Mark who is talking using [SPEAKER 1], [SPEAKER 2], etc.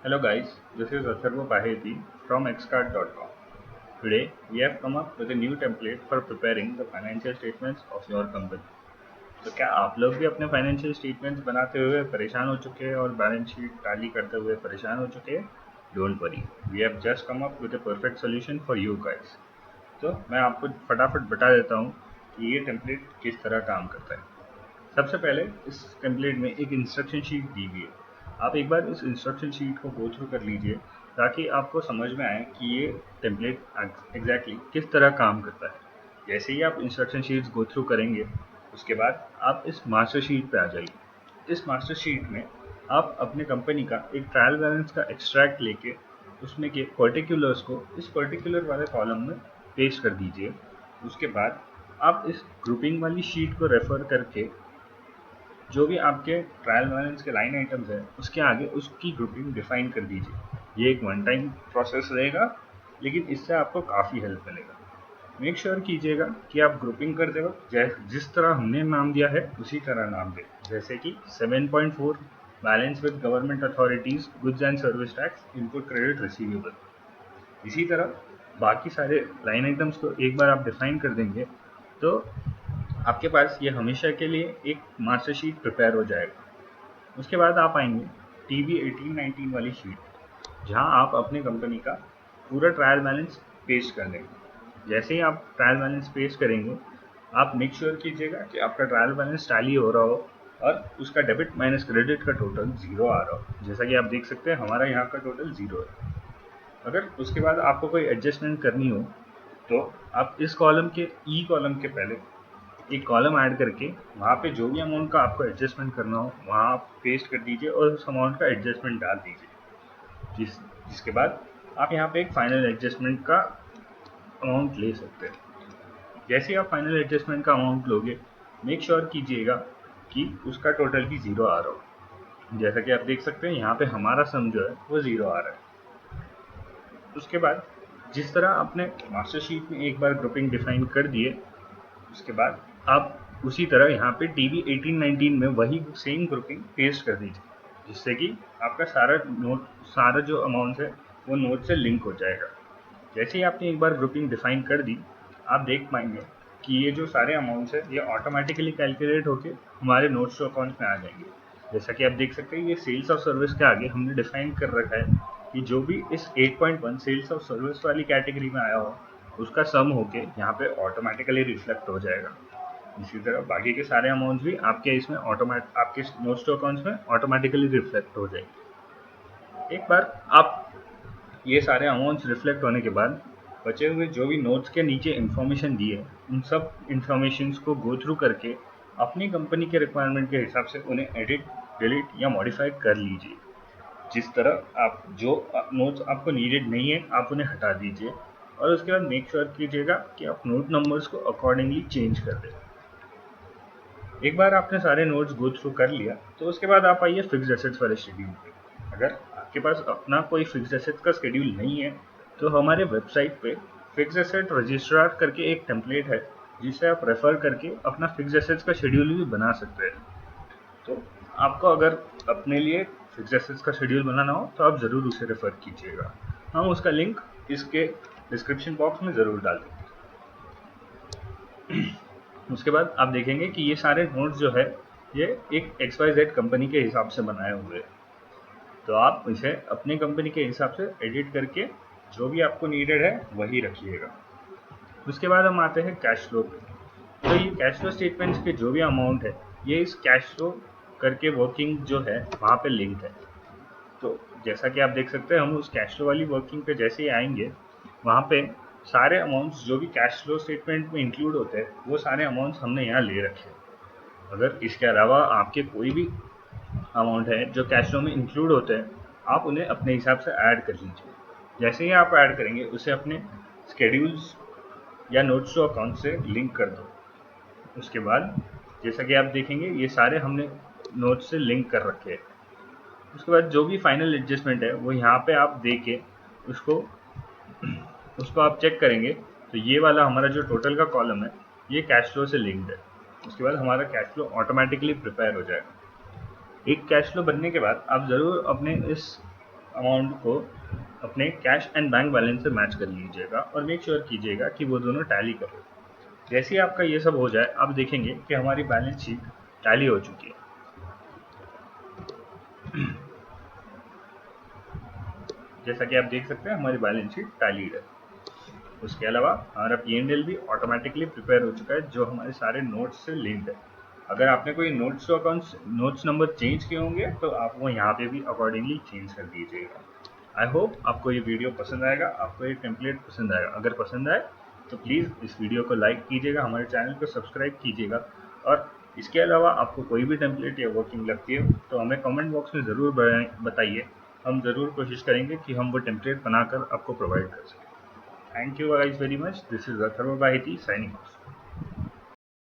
[SPEAKER 1] Hello guys, this is Atharva Baheti from xcard.com. Today we have come up with a new template for preparing the financial statements of your company. तो क्या आप लोग भी अपने financial statements बनाते हुए परेशान हो चुके हैं और बैलेंस शीट टैली करते हुए परेशान हो चुके हैं? Don't worry, we have just come up with a perfect solution for you guys. तो मैं आपको फटाफट बता देता हूँ कि ये टेम्पलेट किस तरह काम करता है. सबसे पहले इस टेम्पलेट में एक इंस्ट्रक्शन शीट दी हुई है. आप एक बार इस इंस्ट्रक्शन शीट को गो थ्रू कर लीजिए ताकि आपको समझ में आए कि ये टेम्पलेट एग्जैक्टली किस तरह काम करता है. जैसे ही आप इंस्ट्रक्शन शीट्स गो थ्रू करेंगे उसके बाद आप इस मास्टर शीट पे आ जाइए. इस मास्टर शीट में आप अपने कंपनी का एक ट्रायल बैलेंस का एक्सट्रैक्ट लेके उसमें के पर्टिकुलर्स को इस पर्टिकुलर वाले कॉलम में पेस्ट कर दीजिए. उसके बाद आप इस ग्रुपिंग वाली शीट को रेफर करके जो भी आपके ट्रायल बैलेंस के लाइन आइटम्स है उसके आगे उसकी ग्रुपिंग डिफाइन कर दीजिए. ये एक वन टाइम प्रोसेस रहेगा लेकिन इससे आपको काफ़ी हेल्प मिलेगा. मेक श्योर कीजिएगा कि आप ग्रुपिंग करते वक्त जिस तरह हमने नाम दिया है उसी तरह नाम दें. जैसे कि 7.4 balance with government authorities goods and service tax input credit receivable. इसी तरह बाकी सारे लाइन आइटम्स को एक बार आप डिफाइन कर देंगे तो आपके पास ये हमेशा के लिए एक मास्टर शीट प्रिपेयर हो जाएगा. उसके बाद आप आएंगे टीवी 1819 वाली शीट जहां आप अपने कंपनी का पूरा ट्रायल बैलेंस पेस्ट कर देंगे. जैसे ही आप ट्रायल बैलेंस पेस्ट करेंगे आप मेक श्योर कीजिएगा कि आपका ट्रायल बैलेंस टैली हो रहा हो और उसका डेबिट माइनस क्रेडिट का टोटल जीरो आ रहा हो. जैसा कि आप देख सकते हैं हमारा यहाँ का टोटल जीरो है. अगर उसके बाद आपको कोई एडजस्टमेंट करनी हो तो आप इस कॉलम के ई कॉलम के पहले एक कॉलम ऐड करके वहाँ पे जो भी अमाउंट का आपको एडजस्टमेंट करना हो वहाँ आप पेस्ट कर दीजिए और उस अमाउंट का एडजस्टमेंट डाल दीजिए. जिसके बाद आप यहाँ पे एक फाइनल एडजस्टमेंट का अमाउंट ले सकते हैं. जैसे ही आप फाइनल एडजस्टमेंट का अमाउंट लोगे मेक श्योर कीजिएगा कि उसका टोटल भी ज़ीरो आ रहा हो. जैसा कि आप देख सकते हैं यहाँ पे हमारा सम जो है वो ज़ीरो आ रहा है. उसके बाद जिस तरह आपने मास्टर शीट में एक बार ग्रुपिंग डिफाइन कर दिए उसके बाद आप उसी तरह यहाँ पे टीवी 1819 में वही सेम ग्रुपिंग पेस्ट कर दीजिए जिससे कि आपका सारा जो अमाउंट है वो नोट से लिंक हो जाएगा. जैसे ही आपने एक बार ग्रुपिंग डिफाइन कर दी आप देख पाएंगे कि ये जो सारे अमाउंट्स है ये ऑटोमेटिकली कैलकुलेट होके हमारे नोट्स टू अकाउंट्स में आ जाएंगे. जैसा कि आप देख सकते हैं ये सेल्स ऑफ सर्विस के आगे हमने डिफाइन कर रखा है कि जो भी इस 8.1 सेल्स ऑफ सर्विस वाली कैटेगरी में आया हो उसका सम होके यहाँ पे ऑटोमेटिकली रिफ्लेक्ट हो जाएगा. इसी तरह बाकी के सारे अमाउंट्स भी आपके इसमें आपके नोट्स टू अकाउंट्स में ऑटोमेटिकली रिफ्लेक्ट हो जाएंगे. एक बार आप ये सारे अमाउंट्स रिफ्लेक्ट होने के बाद बचे हुए जो भी नोट्स के नीचे इन्फॉर्मेशन दी है उन सब इन्फॉर्मेशन को गो थ्रू करके अपनी कंपनी के रिक्वायरमेंट के हिसाब से उन्हें एडिट डिलीट या मॉडिफाई कर लीजिए. जिस तरह आप जो नोट्स आपको नीडेड नहीं है आप उन्हें हटा दीजिए और उसके बाद मेक श्योर कीजिएगा कि आप नोट नंबर्स को अकॉर्डिंगली चेंज कर दें. एक बार आपने सारे नोट्स गो थ्रू कर लिया तो उसके बाद आप आइए फिक्स्ड एसेट्स वाले शेड्यूल पे. अगर आपके पास अपना कोई फिक्स्ड एसेट्स का शेड्यूल नहीं है तो हमारे वेबसाइट पे फिक्स्ड एसेट रजिस्ट्रार करके एक टेम्पलेट है जिसे आप रेफर करके अपना फिक्स्ड एसेट्स का शेड्यूल भी बना सकते हैं. तो आपको अगर अपने लिए फिक्स्ड एसेट्स का शेड्यूल बनाना हो तो आप ज़रूर उसे रेफर कीजिएगा. हम उसका लिंक इसके डिस्क्रिप्शन बॉक्स में ज़रूर डाल देंगे. उसके बाद आप देखेंगे कि ये सारे नोट्स जो है ये एक XYZ कंपनी के हिसाब से बनाए हुए हैं. तो आप इसे अपनी कंपनी के हिसाब से एडिट करके जो भी आपको नीडेड है वही रखिएगा. उसके बाद हम आते हैं कैश फ्लो पे. तो ये कैश फ्लो स्टेटमेंट्स के जो भी अमाउंट है ये इस कैश फ्लो करके वर्किंग जो है वहाँ पे लिंक है. तो जैसा कि आप देख सकते हैं हम उस कैश फ्लो वाली वर्किंग पे जैसे ही आएंगे वहाँ पे सारे अमाउंट्स जो भी कैश फ्लो स्टेटमेंट में इंक्लूड होते हैं वो सारे अमाउंट्स हमने यहाँ ले रखे हैं. अगर इसके अलावा आपके कोई भी अमाउंट है जो कैश फ्लो में इंक्लूड होते हैं आप उन्हें अपने हिसाब से ऐड कर लीजिए. जैसे ही आप ऐड करेंगे उसे अपने स्केड्यूल्स या नोट्स टू अकाउंट से लिंक कर दो. उसके बाद जैसा कि आप देखेंगे ये सारे हमने नोट्स से लिंक कर रखे हैं. उसके बाद जो भी फाइनल एडजस्टमेंट है वो यहाँ पे आप दे के उसको आप चेक करेंगे तो ये वाला हमारा जो टोटल का कॉलम है ये कैश फ्लो से लिंक्ड है. उसके बाद हमारा कैश फ्लो ऑटोमेटिकली प्रिपेयर हो जाएगा. एक कैश फ्लो बनने के बाद आप ज़रूर अपने इस अमाउंट को अपने कैश एंड बैंक बैलेंस से मैच कर लीजिएगा और मेक श्योर कीजिएगा कि वो दोनों टैली करे। जैसे ही आपका ये सब हो जाए, आप देखेंगे कि हमारी बैलेंस शीट टैली हो चुकी है। जैसा कि आप देख सकते हैं, हमारी बैलेंस शीट टैलीड है। उसके अलावा हमारा P&L भी ऑटोमेटिकली प्रिपेयर हो चुका है, जो हमारे सारे नोट्स से लिंक्ड है। अगर आपने कोई notes to accounts notes number change किए होंगे तो आप वो यहाँ पे भी अकॉर्डिंगली चेंज कर दीजिएगा। आई होप आपको ये वीडियो पसंद आएगा, आपको ये टेम्पलेट पसंद आएगा। अगर पसंद आए तो प्लीज़ इस वीडियो को लाइक कीजिएगा, हमारे चैनल को सब्सक्राइब कीजिएगा, और इसके अलावा आपको कोई भी टेम्पलेट या वर्किंग लगती है तो हमें कमेंट बॉक्स में ज़रूर बताइए। हम ज़रूर कोशिश करेंगे कि हम वो टेम्पलेट बनाकर आपको प्रोवाइड कर सकें। Thank you guys very much. This is Atharva Baheti signing off.